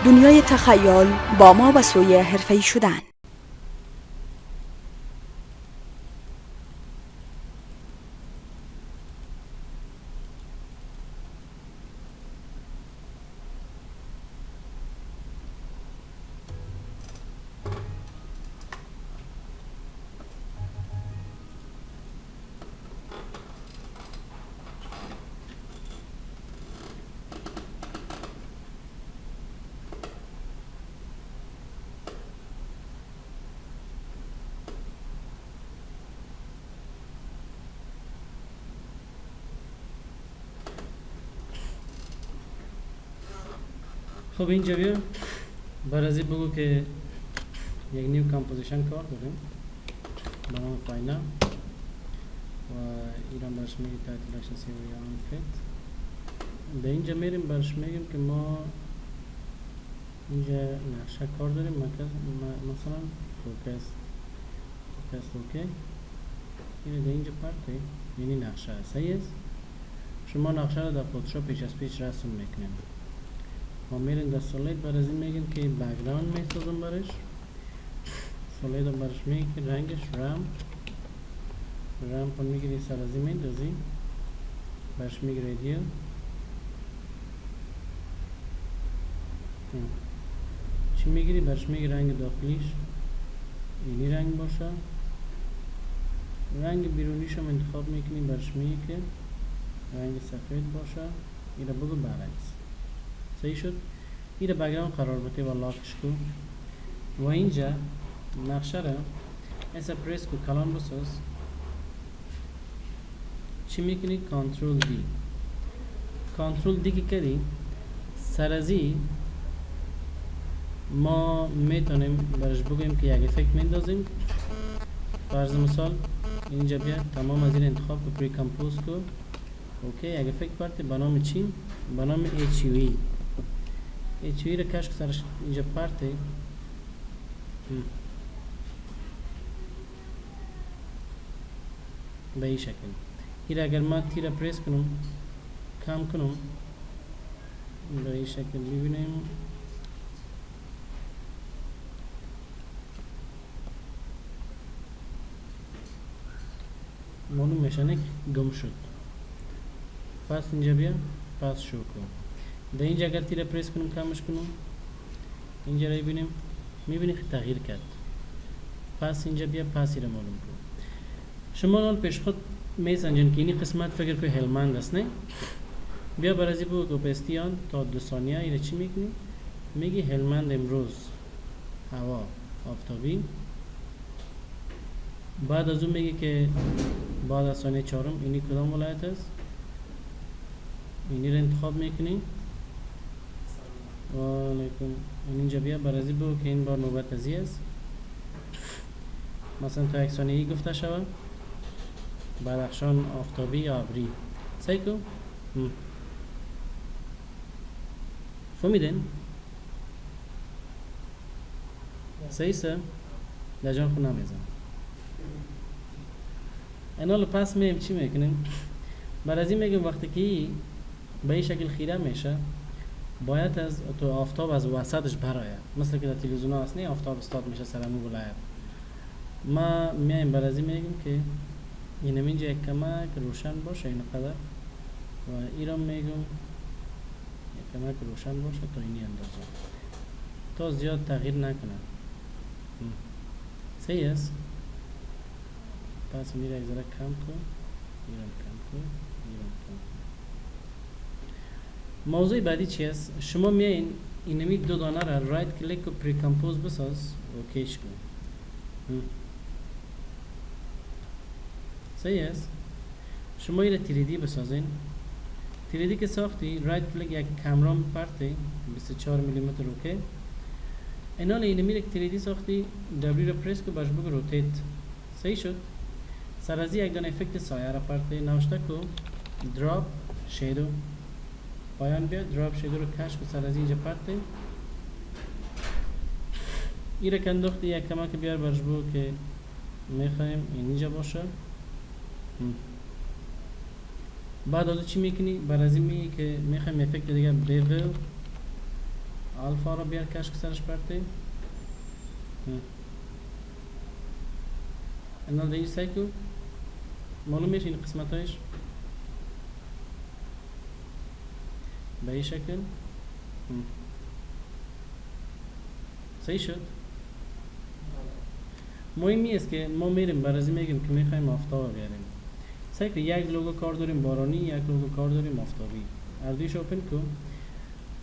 دنیای تخیل با ما به سوی حرفه‌ای شدن. خب اینجا بیا برازی بگو که یک نیو کامپوزیشن کار داریم به نام فاینا و ایران برش میگی تایتل اکشن سیوری آن فیت. به اینجا میریم برش میگیم که ما اینجا نقشه کار داریم مثلا فوکس اوکی. این اینجا پارت یعنی نقشه صحیح است. شما نقشه رو در فتوشاپ پیش از پیش رسم میکنیم. ما میریم در سولید برای این میگیم که بک‌گراند میسازم برش. سولید هم برش میگیم که رنگش رم پن میگیری سر از این میندازی برش میگی رادیو چی میگیری برش میگی رنگ داخلیش اینی رنگ باشه. رنگ بیرونیش هم انتخاب میکنی برش میگی که رنگ سفید باشه. این رو بگو برعکس. صحیح شد. این رو بک‌گراند قرار بده و لاکش کن و اینجا نقشه را ایسا پریس کو کلان بساز. چی میکنی؟ کنترل دی که کردی سرازی ما میتونیم برش بگویم که یک افکت میندازیم. فرض مثال اینجا بیا تمام از این انتخاب کو پری کمپوز کو اوکی. یک افکت پارتی به نام چی؟ به نام HUE را کش که سرش اینجا پارتی به این شکل. این اگر من تیر پریس کنم کم کنم به این شکل ببینیم معلوم میشه نه گم شد. پس اینجا بیا پس شو کن. در اینجا اگر تیر پریس کنم کمش کنم اینجا را ببینیم میبینی که تغییر کرد. پس اینجا بیا پسی را معلوم کن. شما نال پیش خود میسنجن که اینی قسمت فکر که هلمند است نه. بیا برازی بگو که پستیان تا 2 ثانیه ایره چی میکنی؟ میگی هلمند امروز هوا آفتابی. بعد از اون میگی که بعد از ثانیه 4 اینی کدام ولایت است. اینی رو انتخاب میکنی و علیکم. اینجا بیا برازی بگو که این بار نوبت ازی است. مثلا تا 1 ثانیه گفته شود بدخشان آفتابی یا ابری. صحیح کو؟ فهمیدین؟ صحیح سه؟ در جان خود نمیزن. اینا رو پس میم چی میکنیم؟ بعد این میگیم وقتی که به این شکل خیره میشه باید از تو آفتاب از وسطش برایه. مثل که در تلویزیون هست نه آفتاب استاد میشه سرمو ولایت. ما میایم برازی میگیم که این اینجا یک کمک روشن باشه این قدر و ایران میگم یک کمک روشن باشه تا اینی اندازه تا زیاد تغییر نکنه. صحیح است. پس میره یک ذره کم کن ایران کم کن. موضوع بعدی چی است؟ شما میاین اینمی 2 دانه را رایت کلیک و پری کمپوز بساز اوکیش کن. صحیح است. شما این 3D بسازین. 3D که ساختی رایت کلیک یک کامرا پرتی 24 میلیمتر اوکی. اینا اینمی یک 3D ساختی دبلیو را پرس کو باش بگو روتیت. صحیح شد. سرازی یک دانه افکت سایه را پرتی نوشته کو دراپ شیدو پایان بیا دراپ شیدو رو کش کو سرازی اینجا پرتی. این را کندوختی یک کمک بیار برش بگو که میخوایم اینجا باشه. بعد از چی میکنی؟ برازی میگی که میخوایم افکت دیگه بیول الفا رو بیار کشک سرش پرته. اینا دیگه سایکو معلوم میشه این قسمت هایش به این شکل. صحیح شد. مهمی است که ما میریم برازی میگیم که میخوایم آفتاب بیاریم. سعی کن یک لوگو کار داریم بارانی، یک لوگو کار داریم آفتابی. هر دویش اوپن کن.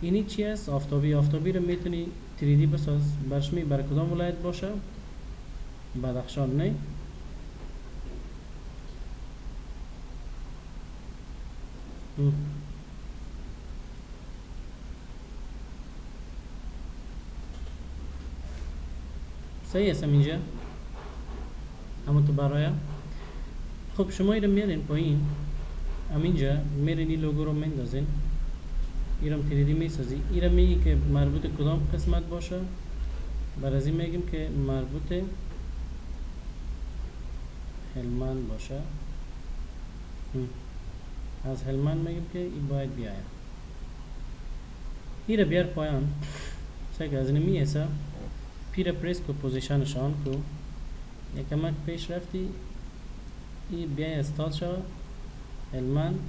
اینی چی است؟ آفتابی. آفتابی رو میتونی 3D بساز. برش می بر کدام ولایت باشه؟ بدخشان نه؟ صحیح است اینجا. اما تو برای خب شما ایرم میارین پایین، همینجا میرین این لوگو رو میندازین، ایرم 3D میسازی. ایرم میگی که مربوط کدام قسمت باشه. بر از این میگیم که مربوط هلمند باشه. از هلمند میگیم که این باید بیاید. ایره بیار پایان. سعی از این میسه پیر پریس کو پوزیشنش آن کو یکمک پیش رفتی ای بیای استاد شو هلمند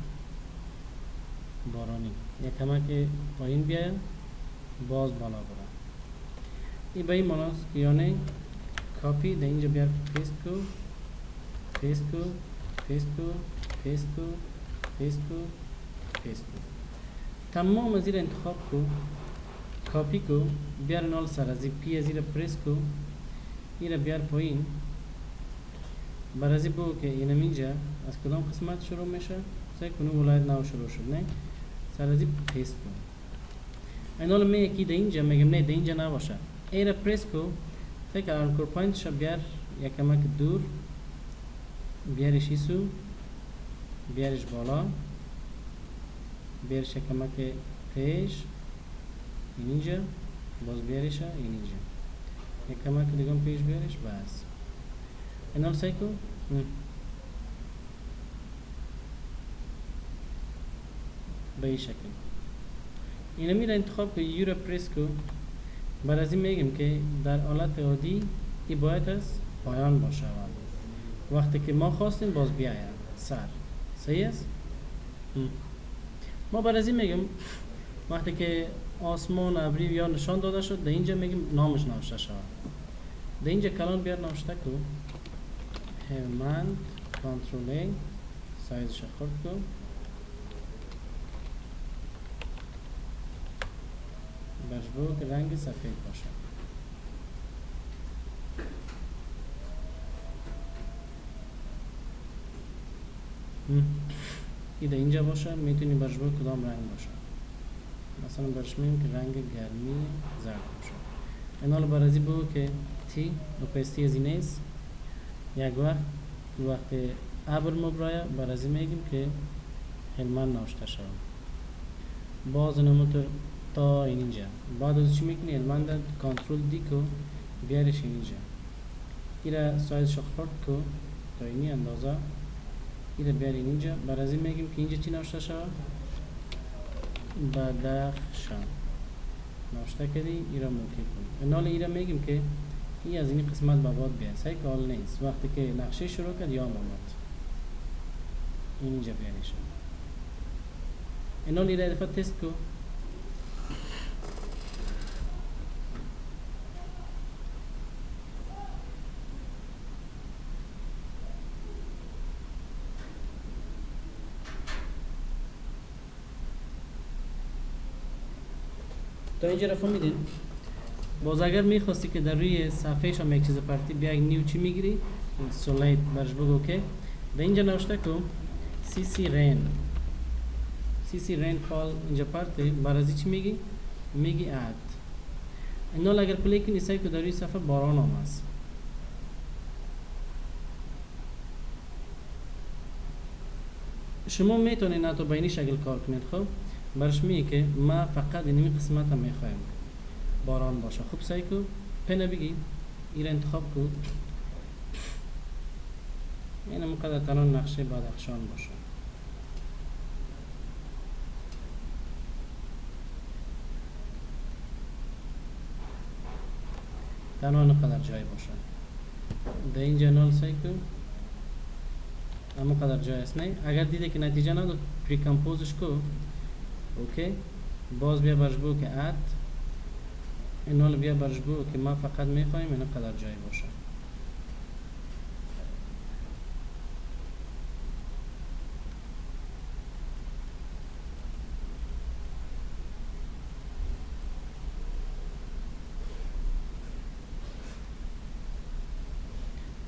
بارانی. یکمک پایین بیای باز بالا برا. ای به این مناس یعنی کپی ده اینجا بیار پیست کو پیست کو پیست کو پیست کو پیست کو پیست کو. تمام از این انتخاب کو کپی کو بیار نال سر از پی از این پریس کو این بیار پایین. برازی بگو که اینم اینجا از کدام قسمت شروع میشه. سعی کنو ولایت ناو شروع شد نه. سر از پیست کو. اینال می یکی ده اینجا میگم نه ده اینجا نباشه. ایره پریس کو سعی که آنکور پوینتش بیار یکمک دور بیارش ایسو بیارش بالا بیارش یکمک پیش اینجا باز بیارش اینجا یکمک دیگه پیش بیارش بس. اینال سعی کو به این شکل. اینو میره انتخاب که یورا پریس کو. بعد از این میگیم که در حالت عادی ای باید از پایان باشه. وقتی که ما خواستیم باز بیاید سر. صحیح است؟ ما بعد از این میگیم وقتی که آسمان ابری یا نشان داده شد در اینجا میگیم نامش نوشته شود. در اینجا کلان بیار نوشته کو هلمند کنترل سایزش خورد کو برش که رنگ سفید باشه. ایده اینجا باشه میتونی برش کدام رنگ باشه. مثلا برش میگیم که رنگ گرمی زرد باشه. اینال برازی بگو که تی اپستی از این نیست. یک وقت ابر مبرایه برازی میگیم که هلمند نوشته شد. باز نموتر تا اینجا. بعد از چی میکنی هلمند کنترل دی کو بیارش اینجا. ایره سایز خورد کو تا اینی اندازه ایره بیار اینجا. برازی میگیم که اینجا چی نوشته شد؟ بدخشان نوشته کردی. ایره موکی کن. اینال ایره میگیم که این از این قسمت به بعد بیاید. سعی که حال نیست. وقتی که نقشه شروع کرد یا آمد اینجا بیاریش. اینال ایره دفعه تست کو. تا اینجا رفت میدین. باز اگر میخواستی که در روی صفحه شما یک چیز پرتی بیا یک نیو چی میگیری سولید برش بگو که در اینجا نوشته کن سی رین فال اینجا پرتی برازی چی میگی؟ میگی اد. اینال اگر پلی کنی سعی که در روی صفحه باران هم هست. شما میتونید نه تو با این شکل کار کنید. خب برش میگه که ما فقط اینمی قسمت هم میخوایم باران باشه. خوب سعی کو پنه بگی این انتخاب کو این مقدر تنان نقشه بدخشان باشه. تنها اینقدر جای باشه. در اینجا نال سعی کن اما قدر جای است. نه اگر دیده که نتیجه نداد پری کمپوزش کو. اوکی باز بیا برش بگو که اد این نال بیا برش بگو که ما فقط میخوایم این قدر جای باشه.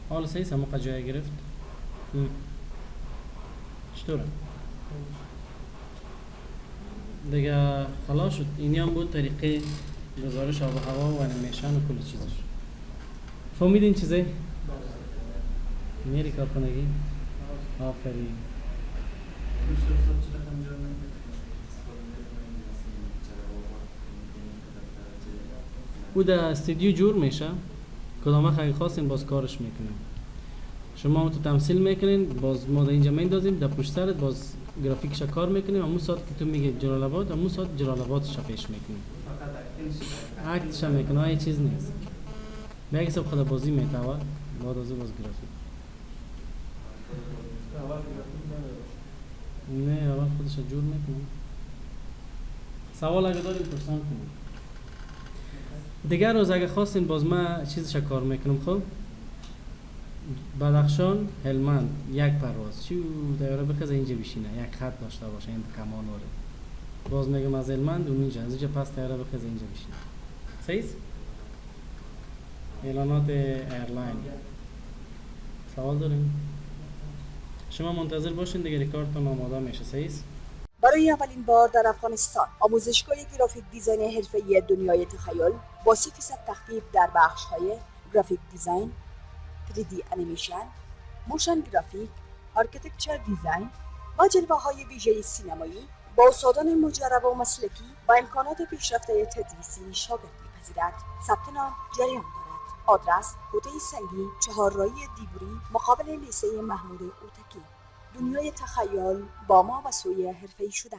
حالا سعی سمو قد جای گرفت. چطوره؟ دیگه خلاص شد. اینی هم بود طریقه گزارش آب و هوا و انیمیشن و کل چیزش. فهمیدین چیزی؟ میری کارکنگی؟ آفرین. او در استودیو جور میشه. کدامه خیلی خواستین باز کارش میکنیم. شما اون تو تمثیل میکنین باز ما در اینجا میندازیم در پشت سرت باز گرافیکش کار میکنیم. همون ساعت که تو میگه جلال آباد همون ساعت جلال آبادش پیش میکنیم. اکتش میکنه های چیز نیست. میگه سب خدا بازی میتاوه بعد از باز گرافیک. نه اول خودش جور میکنه. سوال اگه داریم پرسان کنیم. دیگر روز اگه خواستین باز ما چیزش کار میکنم. خب بدخشان هلمند یک پرواز چیو دایره بخزه اینجا بشینه یک خط داشته باشه این کمان وره باز میگم از هلمند اون اینجا از اینجا پس دایره بخزه اینجا بشینه. صحیح؟ اعلانات ایرلاین. سوال داریم؟ شما منتظر باشین دیگه ریکاردتون آماده میشه. صحیح؟ برای اولین بار در افغانستان آموزشگاه گرافیک دیزاین حرفه‌ای دنیای تخیل با 30% تخفیف در بخش‌های گرافیک دیزاین، 3D انیمیشن، موشن گرافیک، آرکیتکچر دیزاین و جلوه‌های ویژه سینمایی با استادان مجرب و مسلکی و امکانات پیشرفته تدریسی شاگرد می‌پذیرد. ثبت نام جریان دارد. آدرس: کوته سنگی، چهارراهی دیبوری، مقابل لیسه محمود اوتکی. دنیای تخیل با ما و سوی حرفه‌ای شدن.